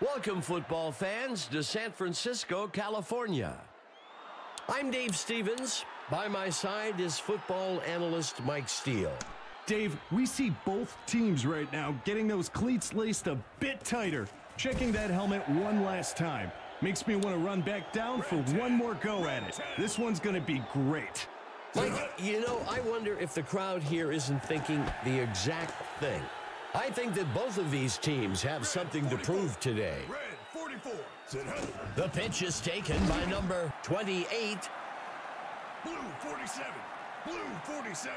Welcome, football fans, to San Francisco, California. I'm Dave Stevens. By my side is football analyst Mike Steele. Dave, we see both teams right now getting those cleats laced a bit tighter. Checking that helmet one last time. Makes me want to run back down for one more go at it. This one's going to be great. Mike, you know, I wonder if the crowd here isn't thinking the exact thing. I think that both of these teams have something to prove today. Red 44. The pitch is taken by number 28. Blue 47. Blue 47.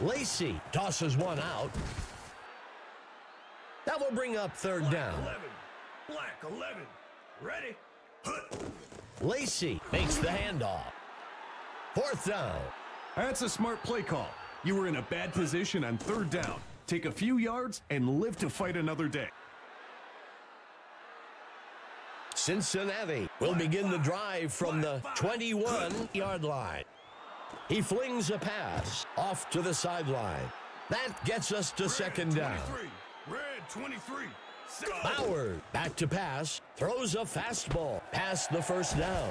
Lacey tosses one out. That will bring up third down. 11. Black 11. Ready. Lacey makes the handoff. Fourth down. That's a smart play call. You were in a bad position on third down. Take a few yards and live to fight another day. Cincinnati will begin the drive from the 21-yard line. He flings a pass off to the sideline. That gets us to second down. Red 23. Bauer back to pass, throws a fastball past the first down.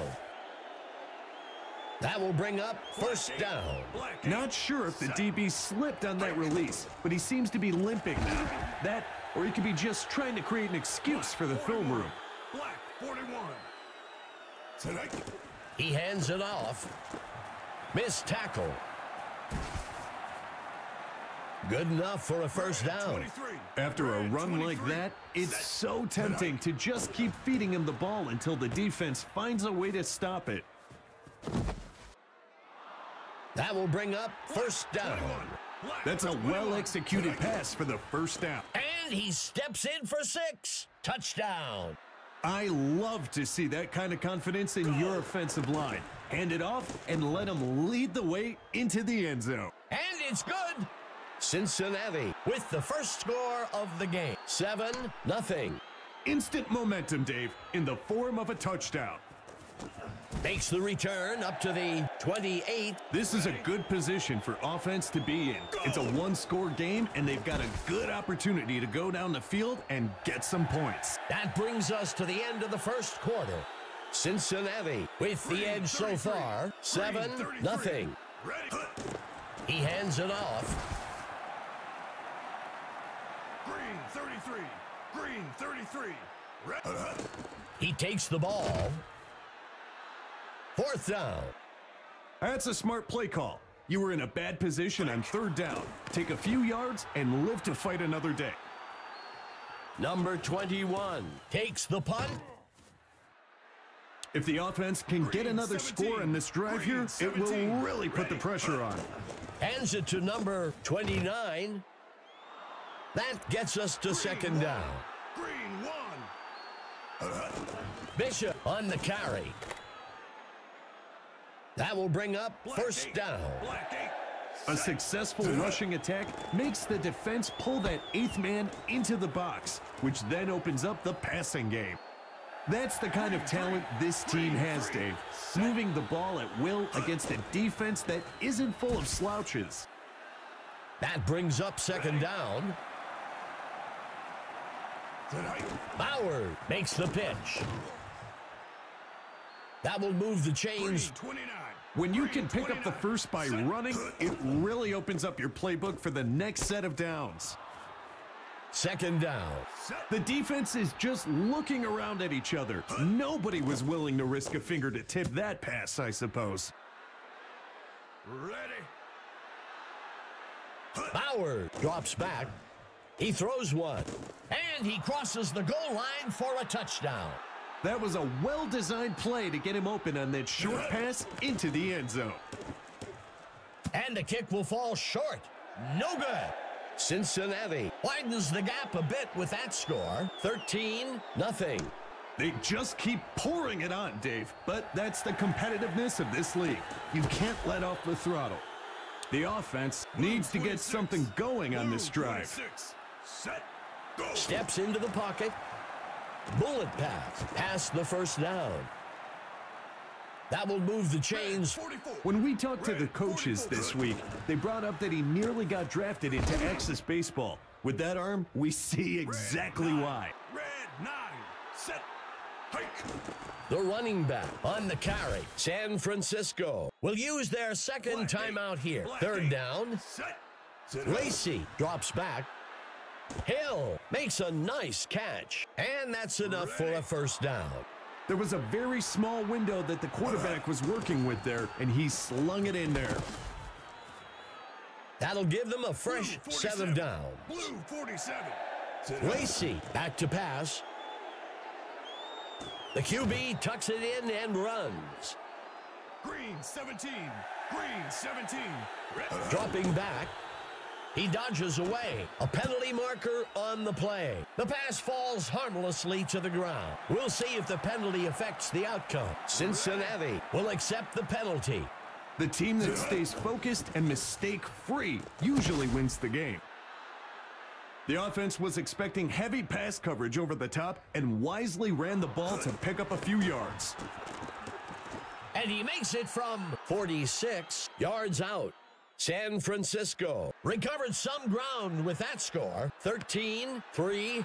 That will bring up first down. Not sure if the DB slipped on that release, but he seems to be limping now. That, or he could be just trying to create an excuse for the film room. Black 41. He hands it off. Missed tackle. Good enough for a first down. After a run like that, it's so tempting to just keep feeding him the ball until the defense finds a way to stop it. That will bring up first down. That's a well-executed pass for the first down. And he steps in for 6. Touchdown. I love to see that kind of confidence in your offensive line. Hand it off and let him lead the way into the end zone. And it's good. Cincinnati with the first score of the game. 7-0. Instant momentum, Dave, in the form of a touchdown. Makes the return up to the 28. This is a good position for offense to be in. It's a one-score game, and they've got a good opportunity to go down the field and get some points. That brings us to the end of the first quarter. Cincinnati with the edge so far. 7-0. He hands it off. Green 33. Green 33. He takes the ball. Fourth down. That's a smart play call. You were in a bad position on third down. Take a few yards and live to fight another day. Number 21 takes the punt. If the offense can get another score in this drive here, it will really put the pressure on. Hands it to number 29. That gets us to second down. Green 1. Bishop on the carry. That will bring up first down. A successful rushing attack makes the defense pull that 8th man into the box, which then opens up the passing game. That's the kind of talent this team has, Dave. Moving the ball at will against a defense that isn't full of slouches. That brings up second down. Bauer makes the pitch. That will move the chains. When you can pick up the first by running, it really opens up your playbook for the next set of downs. Second down. The defense is just looking around at each other. Nobody was willing to risk a finger to tip that pass, I suppose. Ready. Bauer drops back. He throws one. And he crosses the goal line for a touchdown. That was a well-designed play to get him open on that short pass into the end zone. And the kick will fall short. No good. Cincinnati widens the gap a bit with that score. 13-0. They just keep pouring it on, Dave. But that's the competitiveness of this league. You can't let off the throttle. The offense needs to get something going on this drive. Steps into the pocket. Bullet pass past the first down. That will move the chains. When we talked to the coaches this week, they brought up that he nearly got drafted into Axis baseball. With that arm, we see exactly why. Red 9. set, hike. The running back on the carry. San Francisco will use their second timeout here. Third down. Set. Lacey drops back. Hill makes a nice catch. And that's enough for a first down. There was a very small window that the quarterback was working with there, and he slung it in there. That'll give them a fresh set of downs. Blue 47. Lacey back to pass. The QB tucks it in and runs. Green 17. Green 17. Red. Dropping back. He dodges away. A penalty marker on the play. The pass falls harmlessly to the ground. We'll see if the penalty affects the outcome. Cincinnati will accept the penalty. The team that stays focused and mistake-free usually wins the game. The offense was expecting heavy pass coverage over the top and wisely ran the ball to pick up a few yards. And he makes it from 46 yards out. San Francisco recovered some ground with that score, 13-3.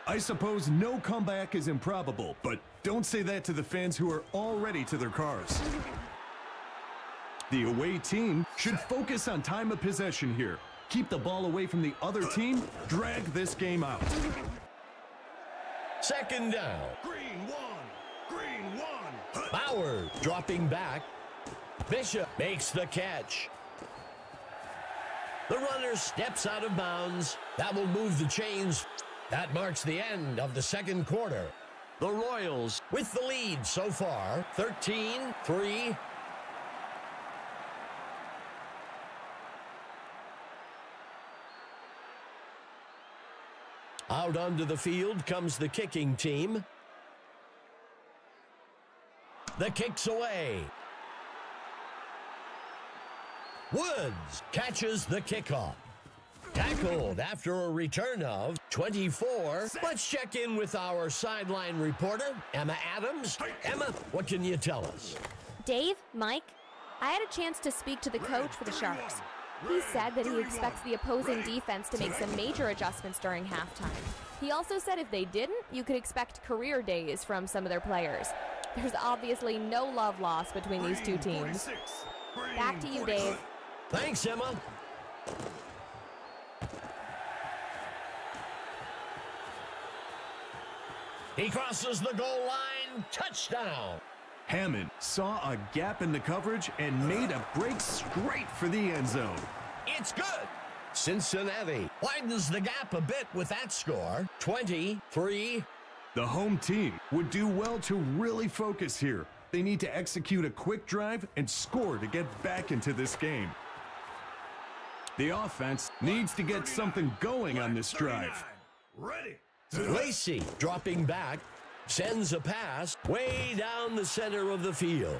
I suppose no comeback is improbable, but don't say that to the fans who are already to their cars. The away team should focus on time of possession here. Keep the ball away from the other team, drag this game out. Second down. Green 1. Green 1. Bauer dropping back. Bishop makes the catch. The runner steps out of bounds. That will move the chains. That marks the end of the second quarter. The Royals with the lead so far, 13-3. Out onto the field comes the kicking team. The kick's away. Woods catches the kickoff. Tackled after a return of 24. Let's check in with our sideline reporter, Emma Adams. Emma, what can you tell us? Dave, Mike, I had a chance to speak to the coach for the Sharks. He said that he expects the opposing defense to make some major adjustments during halftime. He also said if they didn't, you could expect career days from some of their players. There's obviously no love lost between these two teams. Back to you, Dave. Thanks, Emma. He crosses the goal line. Touchdown. Hammond saw a gap in the coverage and made a break straight for the end zone. It's good. Cincinnati widens the gap a bit with that score, 23. The home team would do well to really focus here. They need to execute a quick drive and score to get back into this game. The offense needs to get something going on this drive. Ready. Lacey dropping back, sends a pass way down the center of the field.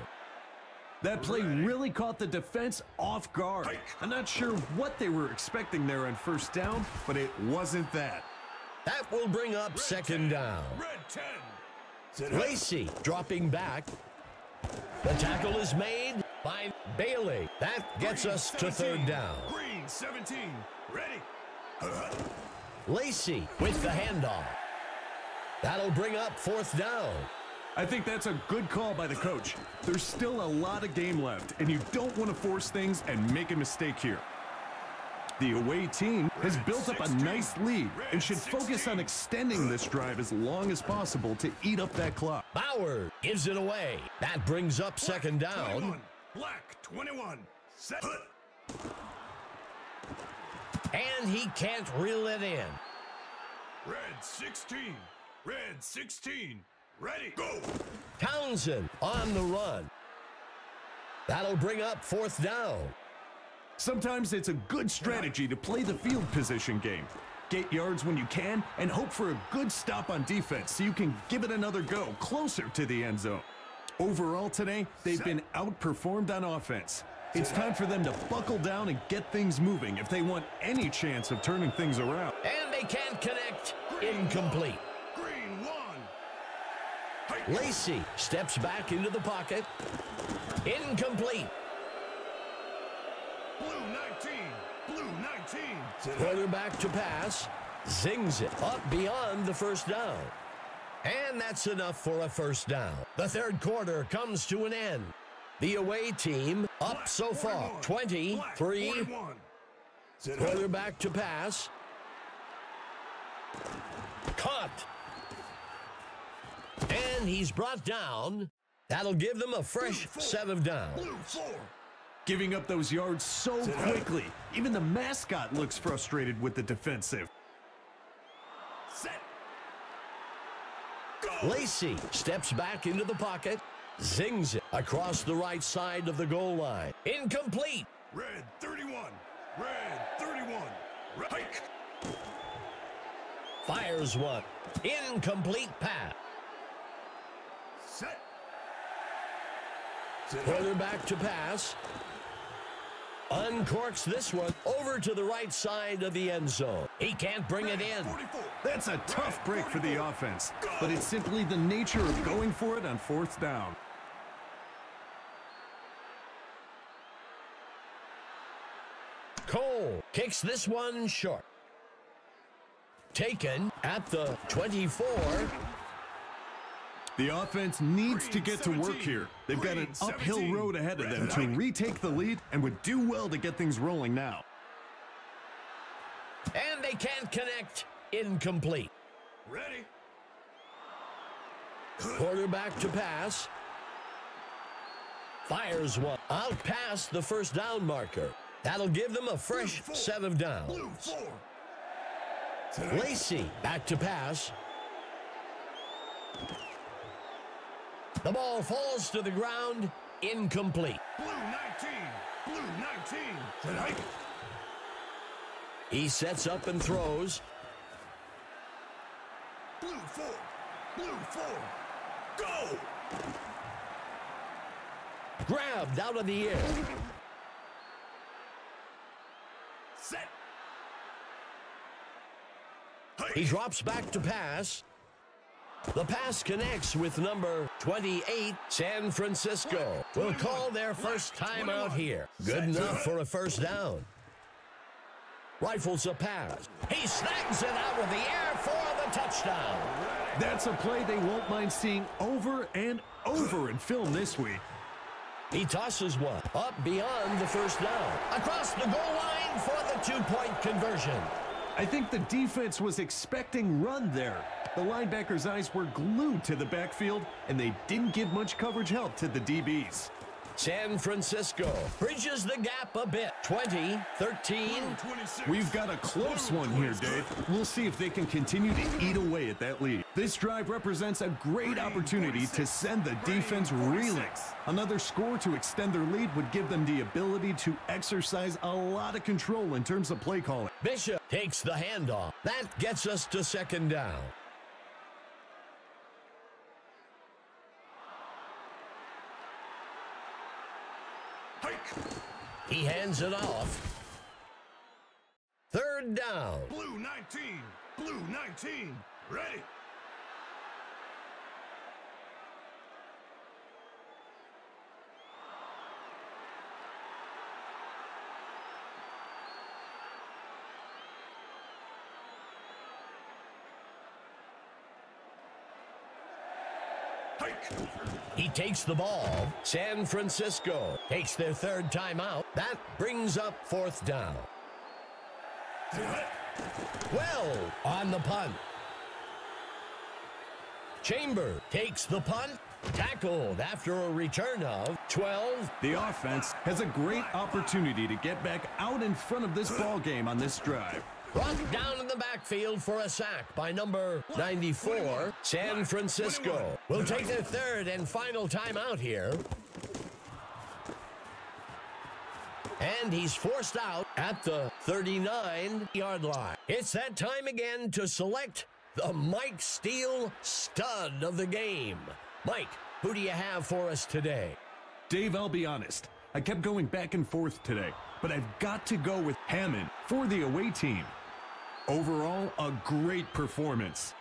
That play really caught the defense off guard. I'm not sure what they were expecting there on first down, but it wasn't that. That will bring up second down. Red 10. Lacey dropping back. The tackle is made by Bailey. That gets us to third down. Green 17. Ready. Lacey with the handoff. That'll bring up fourth down. I think that's a good call by the coach. There's still a lot of game left, and you don't want to force things and make a mistake here. The away team has built up a nice lead and should focus on extending this drive as long as possible to eat up that clock. Bauer gives it away. That brings up second down. 21. Black 21. Set. And he can't reel it in. Red 16. Red 16. Ready. Go. Townsend on the run. That'll bring up fourth down. Sometimes it's a good strategy to play the field position game. Get yards when you can and hope for a good stop on defense so you can give it another go closer to the end zone. Overall today, they've been outperformed on offense. It's time for them to buckle down and get things moving if they want any chance of turning things around. And they can't connect. Incomplete. Green 1. Lacey steps back into the pocket. Incomplete. Blue 19. Blue 19. Quarterback to pass. Zings it up beyond the first down. And that's enough for a first down. The third quarter comes to an end. The away team up so far, 23. Quarterback to pass. Caught. And he's brought down. That'll give them a fresh set of downs. Giving up those yards so quickly. Even the mascot looks frustrated with the defensive. Lacey steps back into the pocket. Zings it across the right side of the goal line. Incomplete. Red 31. Red 31. Hike. Fires one. Incomplete pass. Set. Quarterback to pass. Uncorks this one over to the right side of the end zone. He can't bring it in. That's a tough break for the offense, but it's simply the nature of going for it on fourth down. Cole kicks this one short. Taken at the 24. The offense needs to get to work here. They've got an uphill road ahead of them to retake the lead and would do well to get things rolling now. And they can't connect. Incomplete. Ready. Quarterback to pass. Fires one. Out past the first down marker. That'll give them a fresh set of downs. Lacey back to pass. The ball falls to the ground. Incomplete. Blue 19. Blue 19. Tonight. He sets up and throws. Blue 4. Blue 4. Go. Grabbed out of the air. Set. He drops back to pass. The pass connects with number 28, San Francisco. Will call their first time out here. Good enough for a first down. Rifles a pass. He snags it out of the air for the touchdown. That's a play they won't mind seeing over and over in film this week. He tosses one up beyond the first down. Across the goal line for the two-point conversion. I think the defense was expecting run there. The linebackers' eyes were glued to the backfield, and they didn't give much coverage help to the DBs. San Francisco bridges the gap a bit. 20-13. We've got a close one here, Dave. We'll see if they can continue to eat away at that lead. This drive represents a great opportunity to send the defense reeling. Another score to extend their lead would give them the ability to exercise a lot of control in terms of play calling. Bishop takes the handoff. That gets us to second down. He hands it off. Third down. Blue 19. Blue 19. Ready. He takes the ball. San Francisco takes their third timeout. That brings up fourth down. Well, on the punt. Chamber takes the punt. Tackled after a return of 12. The offense has a great opportunity to get back out in front of this ball game on this drive. Brought down in the backfield for a sack by number 94, San Francisco. Will take their third and final timeout here. And he's forced out at the 39-yard line. It's that time again to select the Mike Steele stud of the game. Mike, who do you have for us today? Dave, I'll be honest. I kept going back and forth today, but I've got to go with Hammond for the away team. Overall, a great performance.